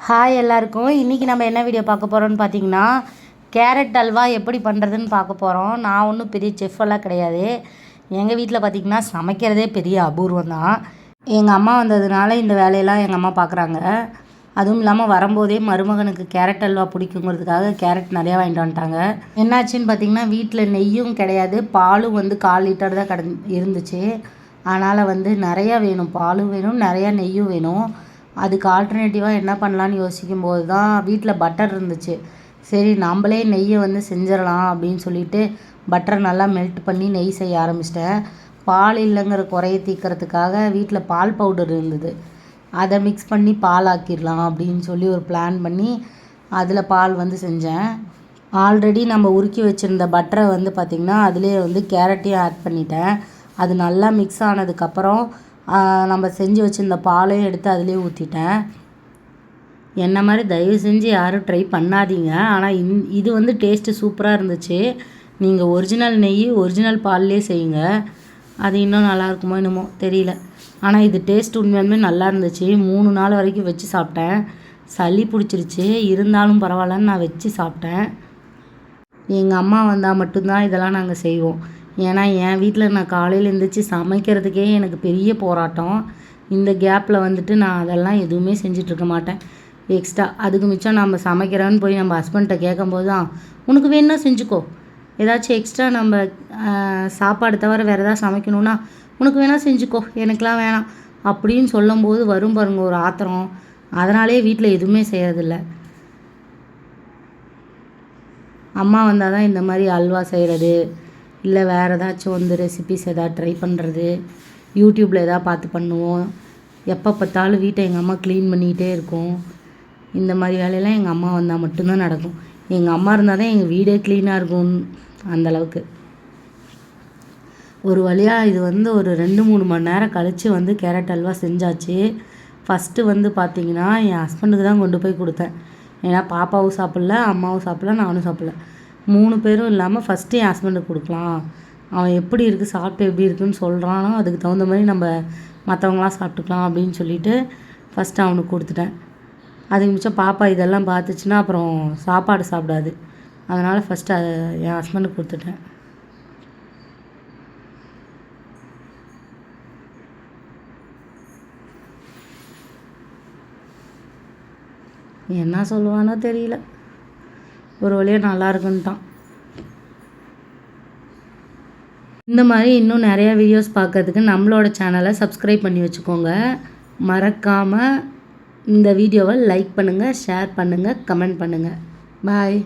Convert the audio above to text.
Hi எல்லாருக்கும். இன்றைக்கி நம்ம என்ன வீடியோ பார்க்க போகிறோம்னு பார்த்தீங்கன்னா, கேரட் அல்வா எப்படி பண்ணுறதுன்னு பார்க்க போகிறோம். நான் ஒன்றும் பெரிய செஃப்பெல்லாம் கிடையாது. எங்கள் வீட்டில் பார்த்திங்கன்னா சமைக்கிறதே பெரிய அபூர்வம் தான். எங்கள் அம்மா வந்ததுனால இந்த வேலையெல்லாம் எங்கள் அம்மா பார்க்குறாங்க. அதுவும் இல்லாமல் வரும்போதே மருமகனுக்கு கேரட் அல்வா பிடிக்குங்கிறதுக்காக கேரட் நிறையா வாங்கிட்டு வந்துட்டாங்க. என்னாச்சுன்னு பார்த்திங்கன்னா, வீட்டில் நெய்யும் கிடையாது, பாலும் 1/4 லிட்டர் தான் இருந்துச்சு. அதனால் நிறையா வேணும், பாலும் வேணும், நிறையா நெய்யும் வேணும். அதுக்கு ஆல்டர்னேட்டிவாக என்ன பண்ணலான்னு யோசிக்கும்போது தான் வீட்டில் பட்டர் இருந்துச்சு. சரி நம்மளே நெய்யை செஞ்சிடலாம் அப்படின்னு சொல்லிட்டு பட்டரை நல்லா மெல்ட் பண்ணி நெய் செய்ய ஆரம்பிச்சிட்டேன். பால் இல்லைங்கிற குறைய தீர்க்கறதுக்காக வீட்டில் பால் பவுடர் இருந்தது. அதை மிக்ஸ் பண்ணி பால் ஆக்கிடலாம் அப்படின்னு சொல்லி ஒரு பிளான் பண்ணி அதில் பால் செஞ்சேன். ஆல்ரெடி நம்ம உருக்கி வச்சுருந்த பட்டரை பார்த்திங்கன்னா அதிலே கேரட்டையும் ஆட் பண்ணிட்டேன். அது நல்லா மிக்ஸ் ஆனதுக்கப்புறம் நம்ம செஞ்சு வச்சுருந்த பாலையும் எடுத்து அதிலே ஊற்றிட்டேன். என்ன மாதிரி தயவு செஞ்சு யாரும் ட்ரை பண்ணாதீங்க. ஆனால் இது டேஸ்ட்டு சூப்பராக இருந்துச்சு. நீங்கள் ஒரிஜினல் நெய் ஒரிஜினல் பால்லே செய்யுங்க, அது இன்னும் நல்லா இருக்குமோ என்னமோ தெரியல. ஆனால் இது டேஸ்ட் உண்மையாலுமே நல்லா இருந்துச்சு. 3 நாள் வரைக்கும் வச்சு சாப்பிட்டேன். சளி பிடிச்சிருச்சு, இருந்தாலும் பரவாயில்லன்னு நான் வச்சு சாப்பிட்டேன். எங்கள் அம்மா வந்தால் மட்டும்தான் இதெல்லாம் நாங்கள் செய்வோம். ஏன்னா என் வீட்டில் நான் காலையில் எழுந்திரிச்சி சமைக்கிறதுக்கே எனக்கு பெரிய போராட்டம். இந்த கேப்பில் நான் அதெல்லாம் எதுவுமே செஞ்சிட்ருக்க மாட்டேன். எக்ஸ்ட்ரா அதுக்கு மிச்சம் நம்ம சமைக்கிறோன்னு போய் நம்ம ஹஸ்பண்ட்டை கேட்கும்போது தான், உனக்கு வேணுன்னா செஞ்சுக்கோ, ஏதாச்சும் எக்ஸ்ட்ரா நம்ம சாப்பாடு தவிர வேறு எதாவது சமைக்கணுன்னா உனக்கு வேணால் செஞ்சுக்கோ, எனக்கெலாம் வேணாம் அப்படின்னு சொல்லும்போது வரும் பாருங்க ஒரு ஆத்திரம். அதனாலே வீட்டில் எதுவுமே செய்கிறதில்ல. அம்மா வந்தால் தான் இந்த மாதிரி அல்வா செய்கிறது, இல்லை வேறு ஏதாச்சும் ரெசிபிஸ் எதாவது ட்ரை பண்ணுறது, யூடியூப்பில் எதாவது பார்த்து பண்ணுவோம். எப்போ பார்த்தாலும் வீட்டை எங்கள் அம்மா க்ளீன் பண்ணிக்கிட்டே இருக்கும். இந்த மாதிரி வேலையெல்லாம் எங்கள் அம்மா வந்தால் மட்டும்தான் நடக்கும். எங்கள் அம்மா இருந்தால் தான் எங்கள் வீடே க்ளீனாக இருக்கும் அந்தளவுக்கு. ஒரு வழியாக இது ஒரு 2-3 மணி நேரம் கழித்து கேரட் அல்வா செஞ்சாச்சு. ஃபஸ்ட்டு பார்த்திங்கன்னா என் ஹஸ்பண்டுக்கு தான் கொண்டு போய் கொடுத்தேன். ஏன்னா பாப்பாவும் சாப்பிட்ல, அம்மாவும் சாப்பிட்ல, நானும் சாப்பிட்ல. 3 பேரும் இல்லாமல் ஃபஸ்ட்டு என் ஹஸ்பண்டுக்கு கொடுக்கலாம். அவன் எப்படி இருக்குது, சாப்பிட்டு எப்படி இருக்குதுன்னு சொல்கிறானோ அதுக்கு தகுந்த மாதிரி நம்ம மற்றவங்களாம் சாப்பிட்டுக்கலாம் அப்படின்னு சொல்லிட்டு ஃபஸ்ட்டு அவனுக்கு கொடுத்துட்டேன். அதுக்கு மிச்சம் பாப்பா இதெல்லாம் பார்த்துச்சுன்னா அப்புறம் சாப்பாடு சாப்பிடாது. அதனால் ஃபஸ்ட்டு அதை என் ஹஸ்பண்டுக்கு கொடுத்துட்டேன். என்ன சொல்லுவானோ தெரியல, ஒரு வழியாக நல்லா இருக்குன்ட்டான். இந்த மாதிரி இன்னும் நிறையா வீடியோஸ் பார்க்கறதுக்கு நம்மளோட சேனலை சப்ஸ்கிரைப் பண்ணி வச்சுக்கோங்க. மறக்காமல் இந்த வீடியோவை லைக் பண்ணுங்கள், ஷேர் பண்ணுங்கள், கமெண்ட் பண்ணுங்கள். பாய்.